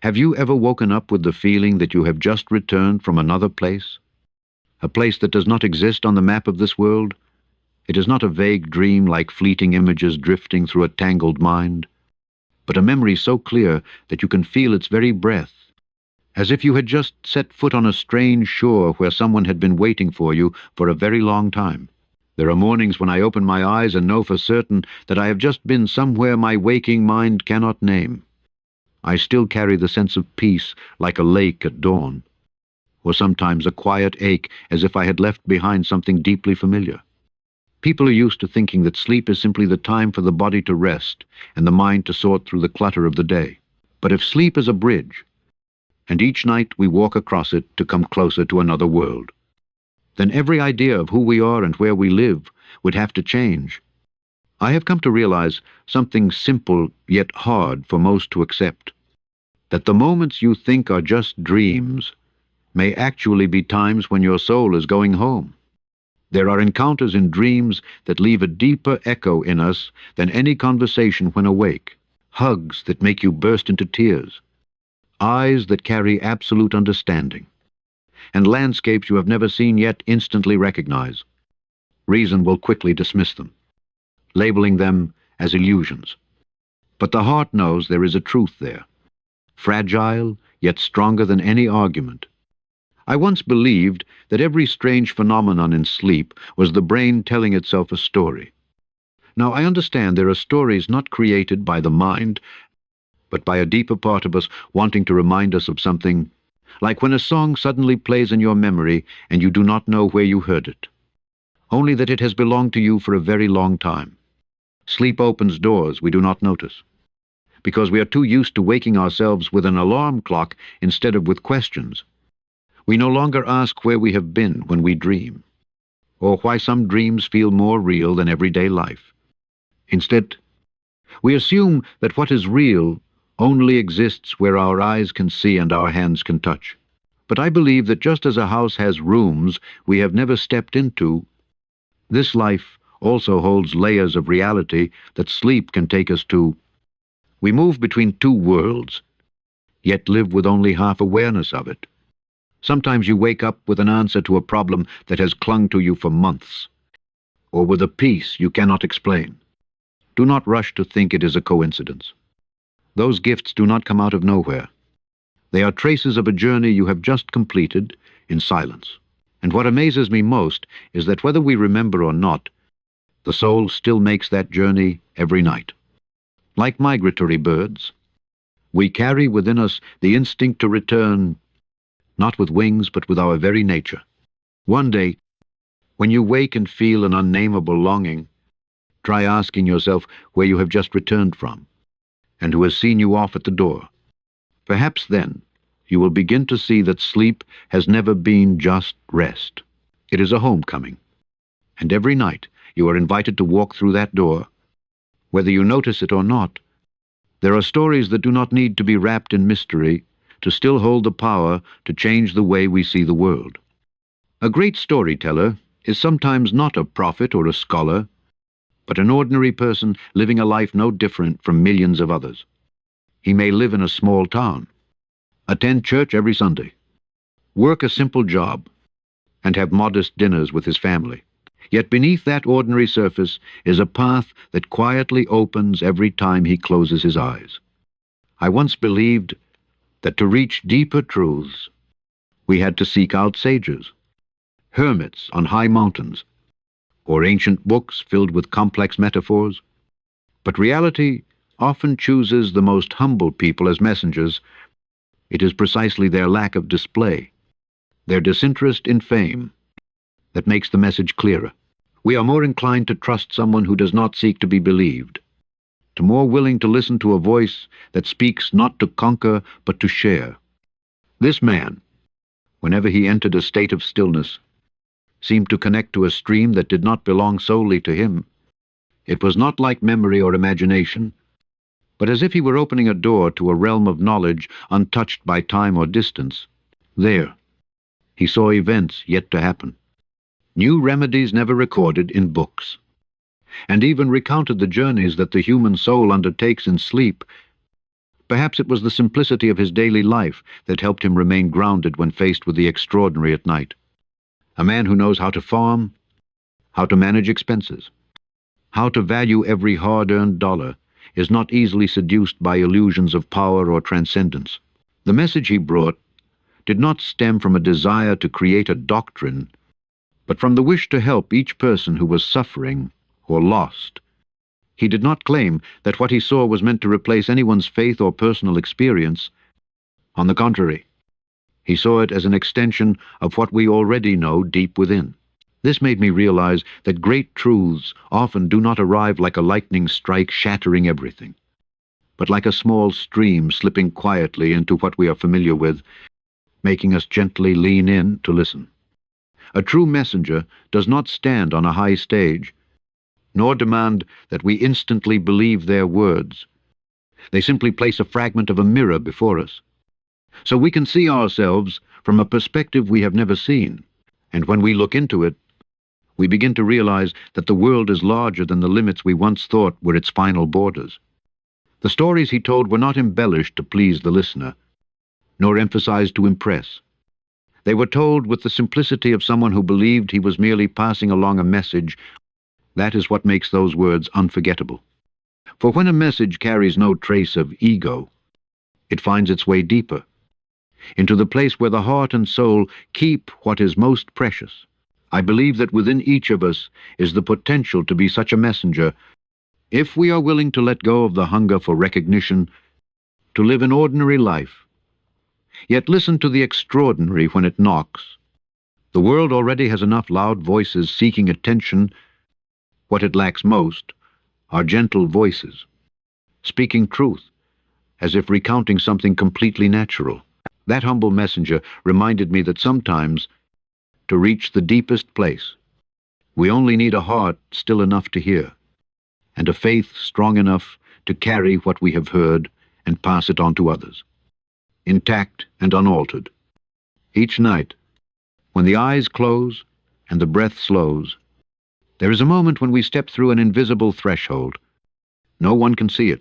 Have you ever woken up with the feeling that you have just returned from another place? A place that does not exist on the map of this world? It is not a vague dream like fleeting images drifting through a tangled mind, but a memory so clear that you can feel its very breath, as if you had just set foot on a strange shore where someone had been waiting for you for a very long time. There are mornings when I open my eyes and know for certain that I have just been somewhere my waking mind cannot name. I still carry the sense of peace like a lake at dawn, or sometimes a quiet ache as if I had left behind something deeply familiar. People are used to thinking that sleep is simply the time for the body to rest and the mind to sort through the clutter of the day. But if sleep is a bridge, and each night we walk across it to come closer to another world, then every idea of who we are and where we live would have to change. I have come to realize something simple yet hard for most to accept, that the moments you think are just dreams may actually be times when your soul is going home. There are encounters in dreams that leave a deeper echo in us than any conversation when awake, hugs that make you burst into tears, eyes that carry absolute understanding, and landscapes you have never seen yet instantly recognize. Reason will quickly dismiss them, labeling them as illusions. But the heart knows there is a truth there, fragile yet stronger than any argument. I once believed that every strange phenomenon in sleep was the brain telling itself a story. Now I understand there are stories not created by the mind, but by a deeper part of us wanting to remind us of something, like when a song suddenly plays in your memory and you do not know where you heard it, only that it has belonged to you for a very long time. Sleep opens doors we do not notice, because we are too used to waking ourselves with an alarm clock instead of with questions. We no longer ask where we have been when we dream, or why some dreams feel more real than everyday life. Instead, we assume that what is real only exists where our eyes can see and our hands can touch. But I believe that just as a house has rooms we have never stepped into, this life also holds layers of reality that sleep can take us to. We move between two worlds, yet live with only half awareness of it. Sometimes you wake up with an answer to a problem that has clung to you for months, or with a peace you cannot explain. Do not rush to think it is a coincidence. Those gifts do not come out of nowhere. They are traces of a journey you have just completed in silence. And what amazes me most is that whether we remember or not, the soul still makes that journey every night. Like migratory birds, we carry within us the instinct to return, not with wings but with our very nature. One day, when you wake and feel an unnameable longing, try asking yourself where you have just returned from, and who has seen you off at the door. Perhaps then you will begin to see that sleep has never been just rest. It is a homecoming, and every night you are invited to walk through that door. Whether you notice it or not, there are stories that do not need to be wrapped in mystery to still hold the power to change the way we see the world. A great storyteller is sometimes not a prophet or a scholar, but an ordinary person living a life no different from millions of others. He may live in a small town, attend church every Sunday, work a simple job, and have modest dinners with his family. Yet beneath that ordinary surface is a path that quietly opens every time he closes his eyes. I once believed that to reach deeper truths, we had to seek out sages, hermits on high mountains, or ancient books filled with complex metaphors. But reality often chooses the most humble people as messengers. It is precisely their lack of display, their disinterest in fame, that makes the message clearer. We are more inclined to trust someone who does not seek to be believed, to more willing to listen to a voice that speaks not to conquer but to share. This man, whenever he entered a state of stillness, seemed to connect to a stream that did not belong solely to him. It was not like memory or imagination, but as if he were opening a door to a realm of knowledge untouched by time or distance. There, he saw events yet to happen, new remedies never recorded in books, and even recounted the journeys that the human soul undertakes in sleep. Perhaps it was the simplicity of his daily life that helped him remain grounded when faced with the extraordinary at night. A man who knows how to farm, how to manage expenses, how to value every hard-earned dollar, is not easily seduced by illusions of power or transcendence. The message he brought did not stem from a desire to create a doctrine, but from the wish to help each person who was suffering or lost. He did not claim that what he saw was meant to replace anyone's faith or personal experience. On the contrary, he saw it as an extension of what we already know deep within. This made me realize that great truths often do not arrive like a lightning strike shattering everything, but like a small stream slipping quietly into what we are familiar with, making us gently lean in to listen. A true messenger does not stand on a high stage, nor demand that we instantly believe their words. They simply place a fragment of a mirror before us, so we can see ourselves from a perspective we have never seen, and when we look into it, we begin to realize that the world is larger than the limits we once thought were its final borders. The stories he told were not embellished to please the listener, nor emphasized to impress. They were told with the simplicity of someone who believed he was merely passing along a message. That is what makes those words unforgettable. For when a message carries no trace of ego, it finds its way deeper, into the place where the heart and soul keep what is most precious. I believe that within each of us is the potential to be such a messenger, if we are willing to let go of the hunger for recognition, to live an ordinary life, yet listen to the extraordinary when it knocks. The world already has enough loud voices seeking attention. What it lacks most are gentle voices, speaking truth, as if recounting something completely natural. That humble messenger reminded me that sometimes, to reach the deepest place, we only need a heart still enough to hear, and a faith strong enough to carry what we have heard and pass it on to others, intact and unaltered. Each night, when the eyes close and the breath slows, there is a moment when we step through an invisible threshold. No one can see it,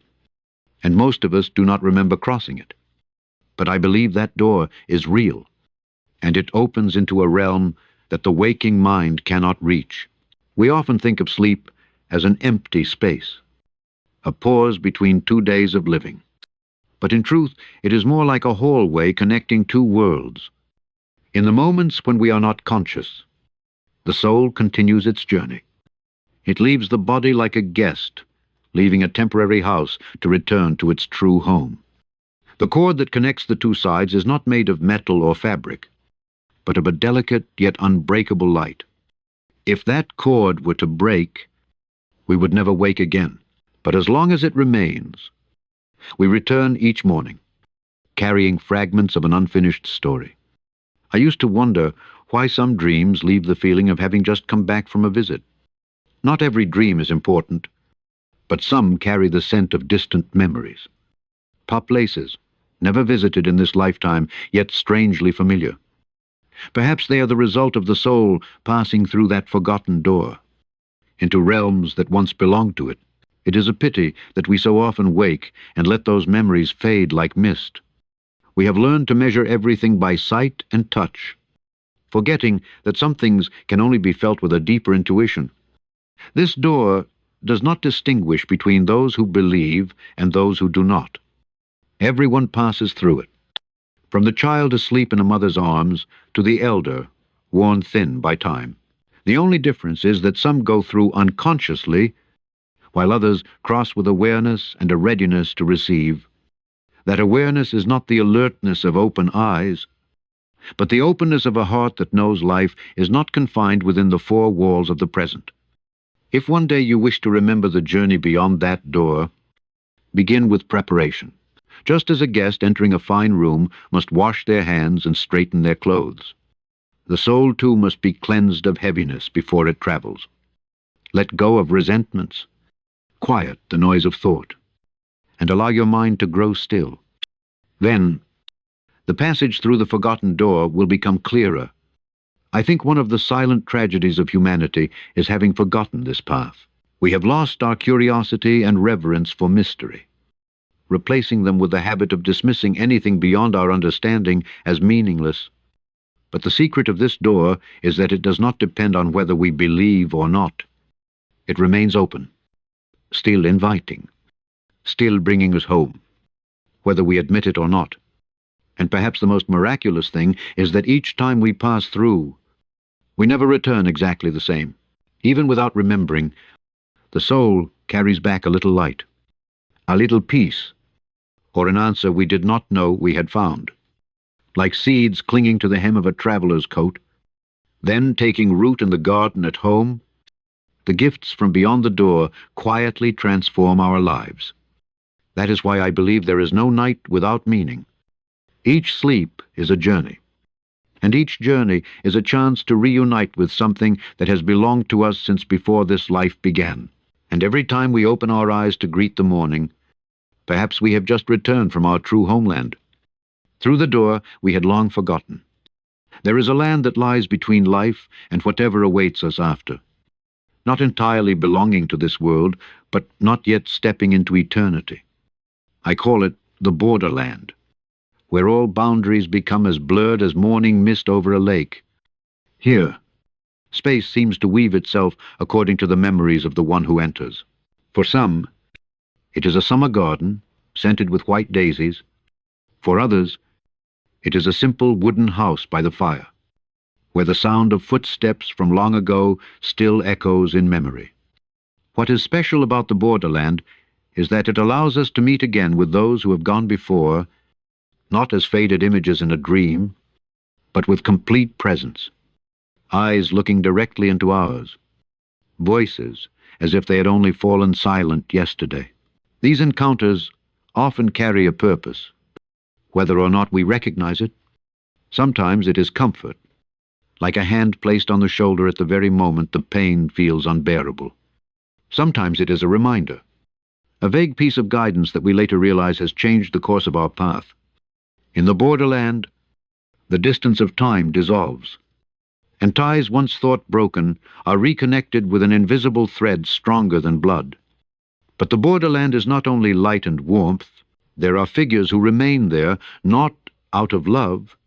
and most of us do not remember crossing it. But I believe that door is real, and it opens into a realm that the waking mind cannot reach. We often think of sleep as an empty space, a pause between 2 days of living. But in truth, it is more like a hallway connecting two worlds. In the moments when we are not conscious, the soul continues its journey. It leaves the body like a guest, leaving a temporary house to return to its true home. The cord that connects the two sides is not made of metal or fabric, but of a delicate yet unbreakable light. If that cord were to break, we would never wake again. But as long as it remains, we return each morning, carrying fragments of an unfinished story. I used to wonder why some dreams leave the feeling of having just come back from a visit. Not every dream is important, but some carry the scent of distant memories. Places, never visited in this lifetime, yet strangely familiar. Perhaps they are the result of the soul passing through that forgotten door, into realms that once belonged to it. It is a pity that we so often wake and let those memories fade like mist. We have learned to measure everything by sight and touch, forgetting that some things can only be felt with a deeper intuition. This door does not distinguish between those who believe and those who do not. Everyone passes through it, from the child asleep in a mother's arms to the elder, worn thin by time. The only difference is that some go through unconsciously, while others cross with awareness and a readiness to receive. That awareness is not the alertness of open eyes, but the openness of a heart that knows life is not confined within the four walls of the present. If one day you wish to remember the journey beyond that door, begin with preparation. Just as a guest entering a fine room must wash their hands and straighten their clothes, the soul too must be cleansed of heaviness before it travels. Let go of resentments, quiet the noise of thought, and allow your mind to grow still. Then, the passage through the forgotten door will become clearer. I think one of the silent tragedies of humanity is having forgotten this path. We have lost our curiosity and reverence for mystery. replacing them with the habit of dismissing anything beyond our understanding as meaningless. But the secret of this door is that it does not depend on whether we believe or not. It remains open, still inviting, still bringing us home, whether we admit it or not. And perhaps the most miraculous thing is that each time we pass through, we never return exactly the same. Even without remembering, the soul carries back a little light, a little peace, or an answer we did not know we had found. Like seeds clinging to the hem of a traveler's coat, then taking root in the garden at home, the gifts from beyond the door quietly transform our lives. That is why I believe there is no night without meaning. Each sleep is a journey, and each journey is a chance to reunite with something that has belonged to us since before this life began. And every time we open our eyes to greet the morning, perhaps we have just returned from our true homeland. Through the door we had long forgotten. There is a land that lies between life and whatever awaits us after. Not entirely belonging to this world, but not yet stepping into eternity. I call it the Borderland, where all boundaries become as blurred as morning mist over a lake. Here, space seems to weave itself according to the memories of the one who enters. For some, it is a summer garden, scented with white daisies. For others, it is a simple wooden house by the fire, where the sound of footsteps from long ago still echoes in memory. What is special about the Borderland is that it allows us to meet again with those who have gone before, not as faded images in a dream, but with complete presence, eyes looking directly into ours, voices as if they had only fallen silent yesterday. These encounters often carry a purpose, whether or not we recognize it. Sometimes it is comfort, like a hand placed on the shoulder at the very moment the pain feels unbearable. Sometimes it is a reminder, a vague piece of guidance that we later realize has changed the course of our path. In the Borderland, the distance of time dissolves, and ties once thought broken are reconnected with an invisible thread stronger than blood. But the Borderland is not only light and warmth. There are figures who remain there, not out of love,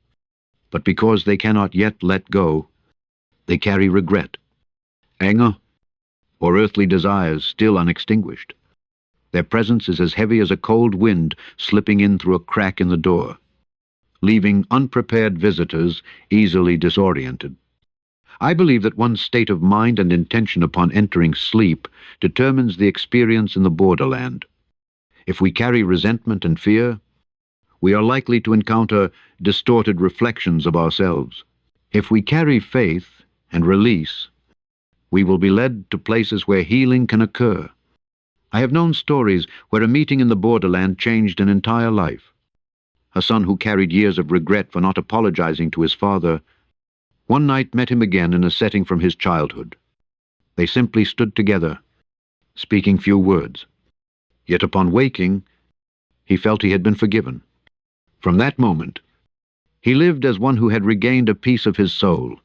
but because they cannot yet let go. They carry regret, anger, or earthly desires still unextinguished. Their presence is as heavy as a cold wind slipping in through a crack in the door, leaving unprepared visitors easily disoriented. I believe that one's state of mind and intention upon entering sleep determines the experience in the Borderland. If we carry resentment and fear, we are likely to encounter distorted reflections of ourselves. If we carry faith and release, we will be led to places where healing can occur. I have known stories where a meeting in the Borderland changed an entire life. A son who carried years of regret for not apologizing to his father, one night met him again in a setting from his childhood. They simply stood together, speaking few words. Yet upon waking, he felt he had been forgiven. From that moment, he lived as one who had regained a piece of his soul.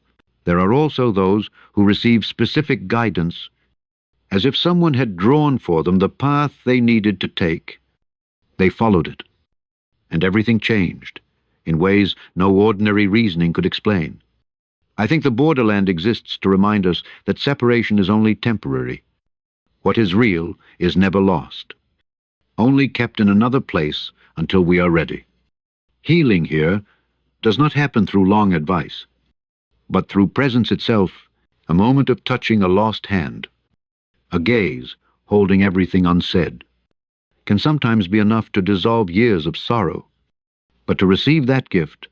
There are also those who receive specific guidance, as if someone had drawn for them the path they needed to take. They followed it, and everything changed, in ways no ordinary reasoning could explain. I think the Borderland exists to remind us that separation is only temporary. What is real is never lost, only kept in another place until we are ready. Healing here does not happen through long advice, but through presence itself, a moment of touching a lost hand, a gaze holding everything unsaid, can sometimes be enough to dissolve years of sorrow. But to receive that gift,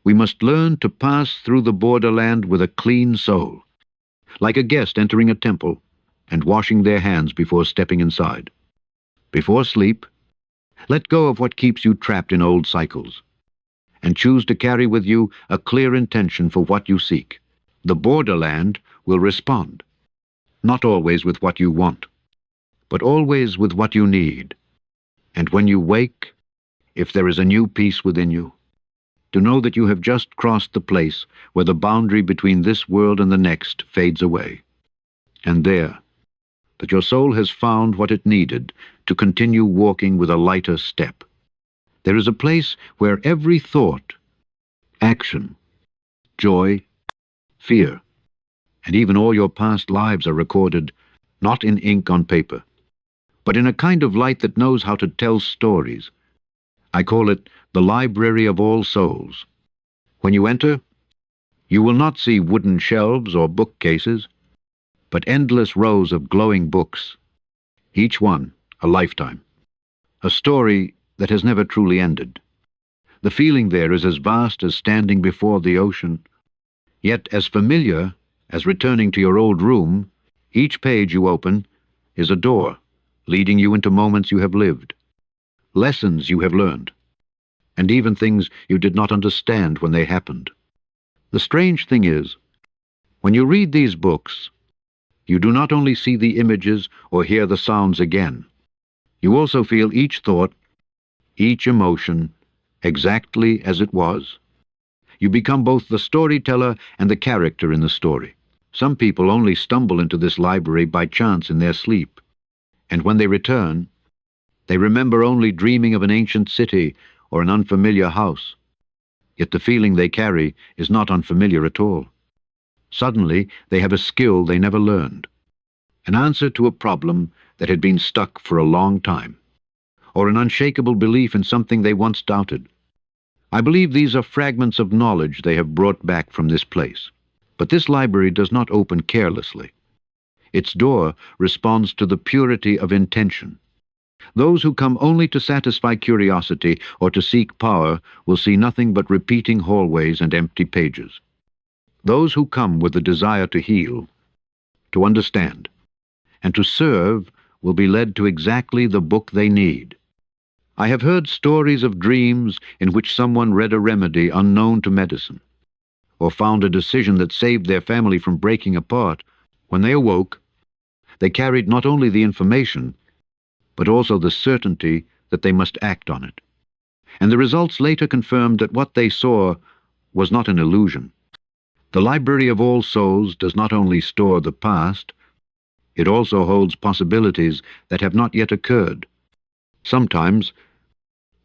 we must learn to pass through the Borderland with a clean soul, like a guest entering a temple and washing their hands before stepping inside. Before sleep, let go of what keeps you trapped in old cycles, and choose to carry with you a clear intention for what you seek. The Borderland will respond, not always with what you want, but always with what you need. And when you wake, if there is a new peace within you, to know that you have just crossed the place where the boundary between this world and the next fades away. And there, that your soul has found what it needed to continue walking with a lighter step. There is a place where every thought, action, joy, fear, and even all your past lives are recorded, not in ink on paper, but in a kind of light that knows how to tell stories. I call it the Library of All Souls. When you enter, you will not see wooden shelves or bookcases, but endless rows of glowing books, each one a lifetime, a story that has never truly ended. The feeling there is as vast as standing before the ocean, yet as familiar as returning to your old room. Each page you open is a door leading you into moments you have lived, lessons you have learned, and even things you did not understand when they happened. The strange thing is, when you read these books, you do not only see the images or hear the sounds again. You also feel each thought, each emotion, exactly as it was. You become both the storyteller and the character in the story. Some people only stumble into this library by chance in their sleep, and when they return, they remember only dreaming of an ancient city or an unfamiliar house. Yet the feeling they carry is not unfamiliar at all. Suddenly, they have a skill they never learned, an answer to a problem that had been stuck for a long time, or an unshakable belief in something they once doubted. I believe these are fragments of knowledge they have brought back from this place. But this library does not open carelessly. Its door responds to the purity of intention. Those who come only to satisfy curiosity or to seek power will see nothing but repeating hallways and empty pages. Those who come with the desire to heal, to understand, and to serve will be led to exactly the book they need. I have heard stories of dreams in which someone read a remedy unknown to medicine, or found a decision that saved their family from breaking apart. When they awoke, they carried not only the information, but also the certainty that they must act on it. And the results later confirmed that what they saw was not an illusion. The Library of All Souls does not only store the past, it also holds possibilities that have not yet occurred. Sometimes,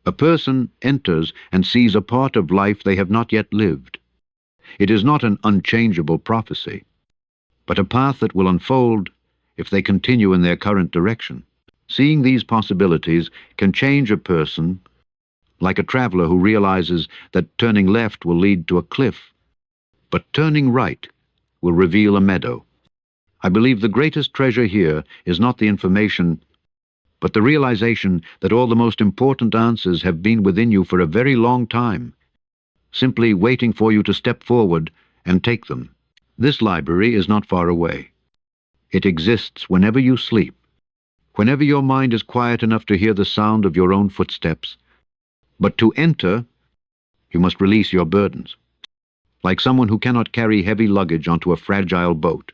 a person enters and sees a part of life they have not yet lived. It is not an unchangeable prophecy, but a path that will unfold if they continue in their current direction. Seeing these possibilities can change a person, like a traveler who realizes that turning left will lead to a cliff, but turning right will reveal a meadow. I believe the greatest treasure here is not the information, but the realization that all the most important answers have been within you for a very long time, simply waiting for you to step forward and take them. This library is not far away. It exists whenever you sleep, whenever your mind is quiet enough to hear the sound of your own footsteps. But to enter, you must release your burdens, like someone who cannot carry heavy luggage onto a fragile boat.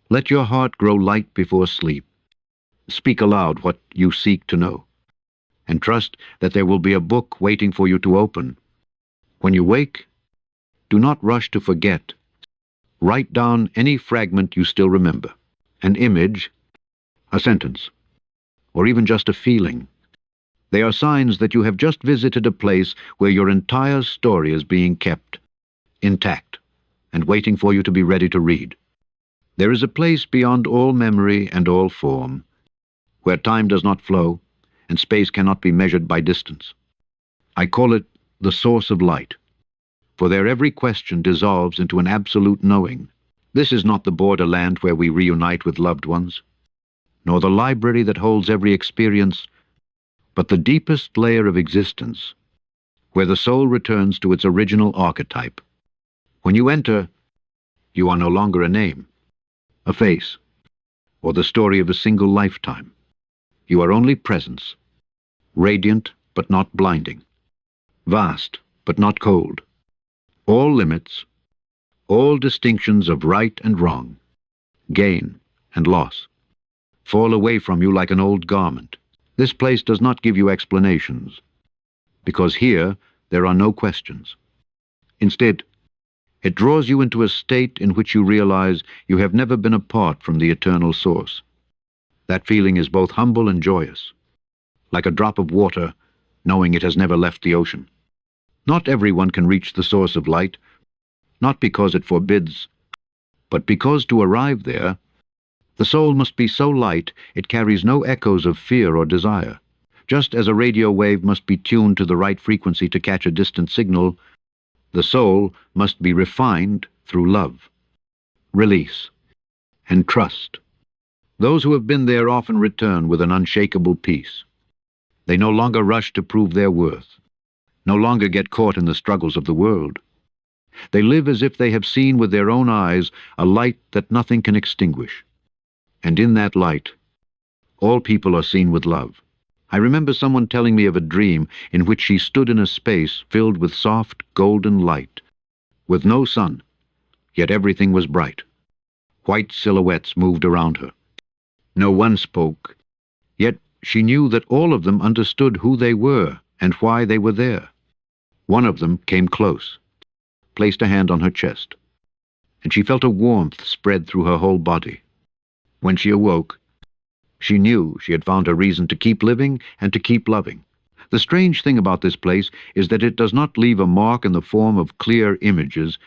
Let your heart grow light before sleep. Speak aloud what you seek to know, and trust that there will be a book waiting for you to open. When you wake, do not rush to forget. Write down any fragment you still remember, an image, a sentence, or even just a feeling. They are signs that you have just visited a place where your entire story is being kept, intact, and waiting for you to be ready to read. There is a place beyond all memory and all form, where time does not flow, and space cannot be measured by distance. I call it the source of light, for there every question dissolves into an absolute knowing. This is not the borderland where we reunite with loved ones, nor the library that holds every experience, but the deepest layer of existence, where the soul returns to its original archetype. When you enter, you are no longer a name, a face, or the story of a single lifetime. You are only presence, radiant but not blinding, vast but not cold. All limits, all distinctions of right and wrong, gain and loss, fall away from you like an old garment. This place does not give you explanations, because here there are no questions. Instead, it draws you into a state in which you realize you have never been apart from the eternal source. That feeling is both humble and joyous, like a drop of water knowing it has never left the ocean. Not everyone can reach the source of light, not because it forbids, but because to arrive there, the soul must be so light it carries no echoes of fear or desire. Just as a radio wave must be tuned to the right frequency to catch a distant signal, the soul must be refined through love, release, and trust. Those who have been there often return with an unshakable peace. They no longer rush to prove their worth, no longer get caught in the struggles of the world. They live as if they have seen with their own eyes a light that nothing can extinguish. And in that light, all people are seen with love. I remember someone telling me of a dream in which she stood in a space filled with soft, golden light, with no sun, yet everything was bright. White silhouettes moved around her. No one spoke, yet she knew that all of them understood who they were and why they were there. One of them came close, placed a hand on her chest, and she felt a warmth spread through her whole body. When she awoke, she knew she had found a reason to keep living and to keep loving. The strange thing about this place is that it does not leave a mark in the form of clear images,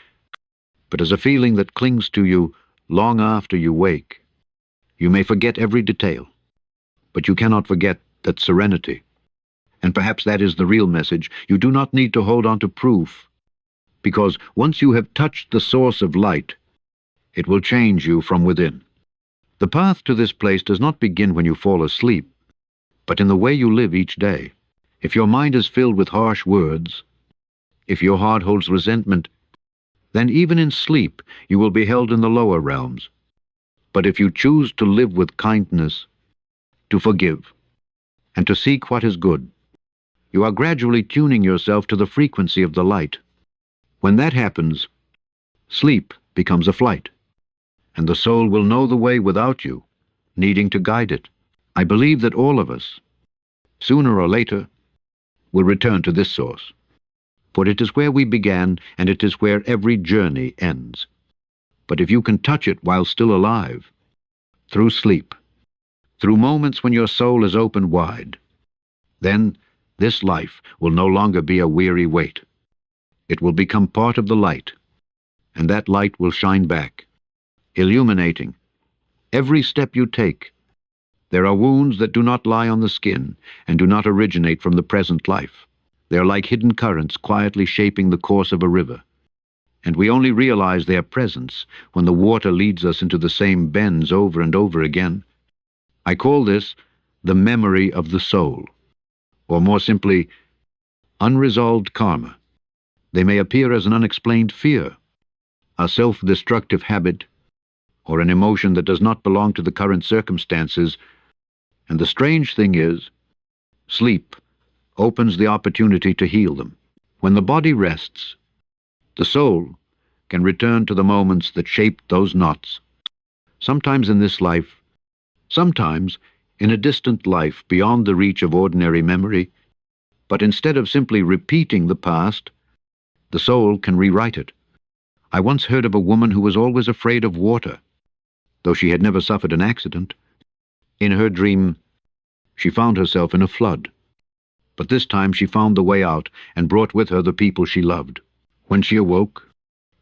but as a feeling that clings to you long after you wake. You may forget every detail, but you cannot forget that serenity. And perhaps that is the real message. You do not need to hold on to proof, because once you have touched the source of light, it will change you from within. The path to this place does not begin when you fall asleep, but in the way you live each day. If your mind is filled with harsh words, if your heart holds resentment, then even in sleep you will be held in the lower realms. But if you choose to live with kindness, to forgive, and to seek what is good, you are gradually tuning yourself to the frequency of the light. When that happens, sleep becomes a flight, and the soul will know the way without you, needing to guide it. I believe that all of us, sooner or later, will return to this source, for it is where we began, and it is where every journey ends. But if you can touch it while still alive, through sleep, through moments when your soul is opened wide, then this life will no longer be a weary wait. It will become part of the light, and that light will shine back, illuminating every step you take. There are wounds that do not lie on the skin and do not originate from the present life. They are like hidden currents quietly shaping the course of a river, and we only realize their presence when the water leads us into the same bends over and over again. I call this the memory of the soul, or more simply, unresolved karma. They may appear as an unexplained fear, a self-destructive habit, or an emotion that does not belong to the current circumstances, and the strange thing is, sleep opens the opportunity to heal them. When the body rests, the soul can return to the moments that shaped those knots, sometimes in this life, sometimes in a distant life beyond the reach of ordinary memory, but instead of simply repeating the past, the soul can rewrite it. I once heard of a woman who was always afraid of water, though she had never suffered an accident. In her dream, she found herself in a flood. But this time she found the way out and brought with her the people she loved. When she awoke,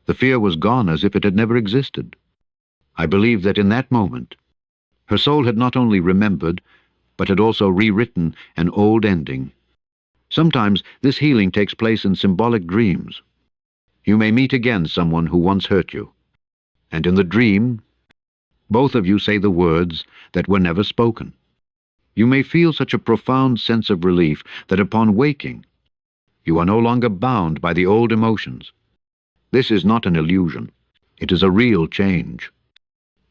the fear was gone as if it had never existed. I believe that in that moment, her soul had not only remembered, but had also rewritten an old ending. Sometimes this healing takes place in symbolic dreams. You may meet again someone who once hurt you, and in the dream, both of you say the words that were never spoken. You may feel such a profound sense of relief that upon waking, you are no longer bound by the old emotions. This is not an illusion. It is a real change,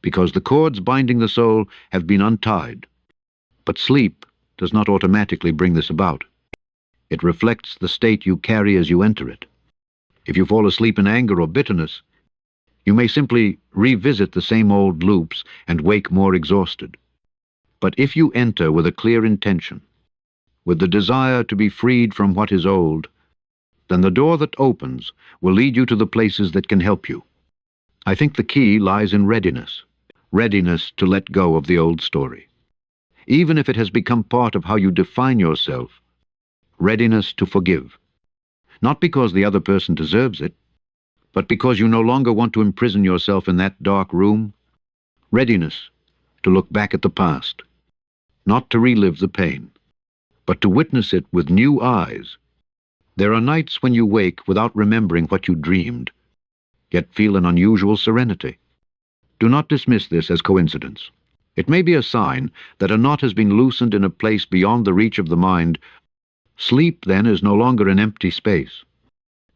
because the cords binding the soul have been untied. But sleep does not automatically bring this about. It reflects the state you carry as you enter it. If you fall asleep in anger or bitterness, you may simply revisit the same old loops and wake more exhausted. But if you enter with a clear intention, with the desire to be freed from what is old, then the door that opens will lead you to the places that can help you. I think the key lies in readiness. Readiness to let go of the old story. even if it has become part of how you define yourself. Readiness to forgive. Not because the other person deserves it, but because you no longer want to imprison yourself in that dark room. Readiness to look back at the past, not to relive the pain, but to witness it with new eyes. There are nights when you wake without remembering what you dreamed, yet feel an unusual serenity. Do not dismiss this as coincidence. It may be a sign that a knot has been loosened in a place beyond the reach of the mind. Sleep, then, is no longer an empty space,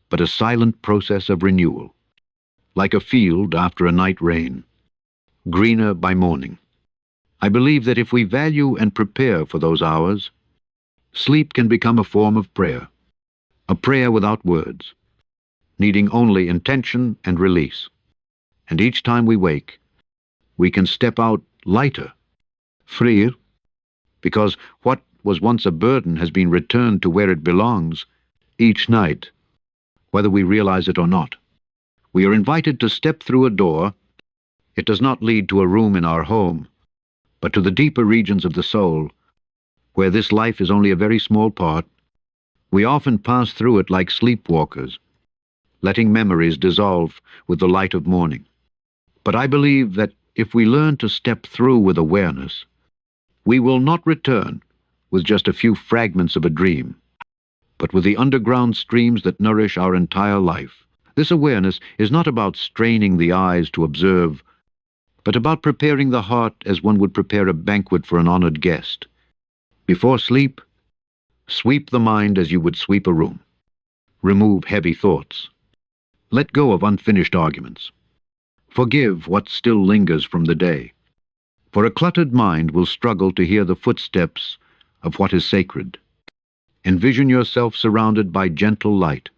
but a silent process of renewal, like a field after a night rain, greener by morning. I believe that if we value and prepare for those hours, sleep can become a form of prayer, a prayer without words, needing only intention and release. And each time we wake, we can step out lighter, freer, because what was once a burden has been returned to where it belongs each night, whether we realize it or not. We are invited to step through a door. It does not lead to a room in our home, but to the deeper regions of the soul, where this life is only a very small part. We often pass through it like sleepwalkers, letting memories dissolve with the light of morning. But I believe that if we learn to step through with awareness, we will not return with just a few fragments of a dream, but with the underground streams that nourish our entire life. This awareness is not about straining the eyes to observe, but about preparing the heart as one would prepare a banquet for an honored guest. Before sleep, sweep the mind as you would sweep a room. Remove heavy thoughts. Let go of unfinished arguments. Forgive what still lingers from the day. For a cluttered mind will struggle to hear the footsteps of what is sacred. Envision yourself surrounded by gentle light,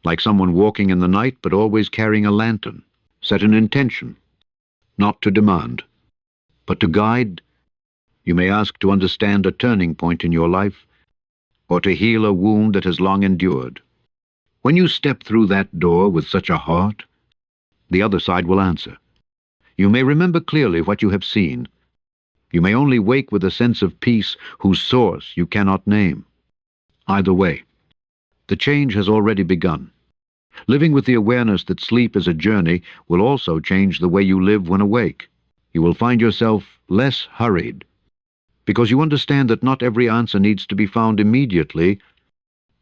like someone walking in the night but always carrying a lantern. Set an intention, not to demand, but to guide. You may ask to understand a turning point in your life, or to heal a wound that has long endured. When you step through that door with such a heart, the other side will answer. You may remember clearly what you have seen. You may only wake with a sense of peace whose source you cannot name. Either way, the change has already begun. Living with the awareness that sleep is a journey will also change the way you live when awake. You will find yourself less hurried, because you understand that not every answer needs to be found immediately.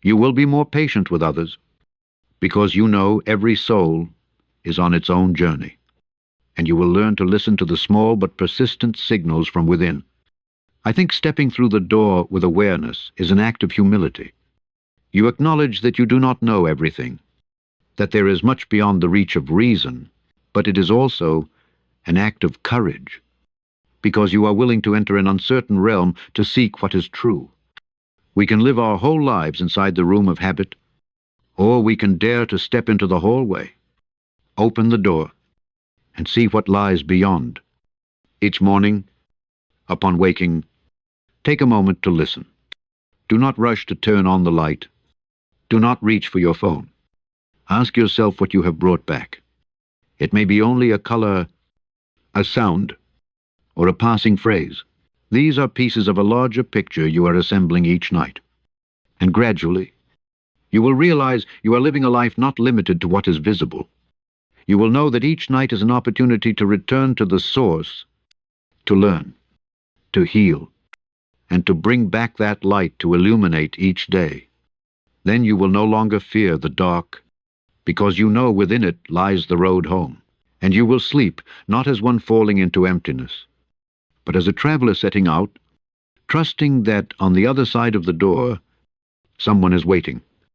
You will be more patient with others, because you know every soul is on its own journey, and you will learn to listen to the small but persistent signals from within. I think stepping through the door with awareness is an act of humility. You acknowledge that you do not know everything, that there is much beyond the reach of reason, but it is also an act of courage, because you are willing to enter an uncertain realm to seek what is true. We can live our whole lives inside the room of habit, or we can dare to step into the hallway, open the door, and see what lies beyond. Each morning, upon waking, take a moment to listen. Do not rush to turn on the light. Do not reach for your phone. Ask yourself what you have brought back. It may be only a color, a sound, or a passing phrase. These are pieces of a larger picture you are assembling each night. And gradually, you will realize you are living a life not limited to what is visible. You will know that each night is an opportunity to return to the source, to learn, to heal, and to bring back that light to illuminate each day. Then you will no longer fear the dark, because you know within it lies the road home. And you will sleep, not as one falling into emptiness, but as a traveler setting out, trusting that on the other side of the door, someone is waiting.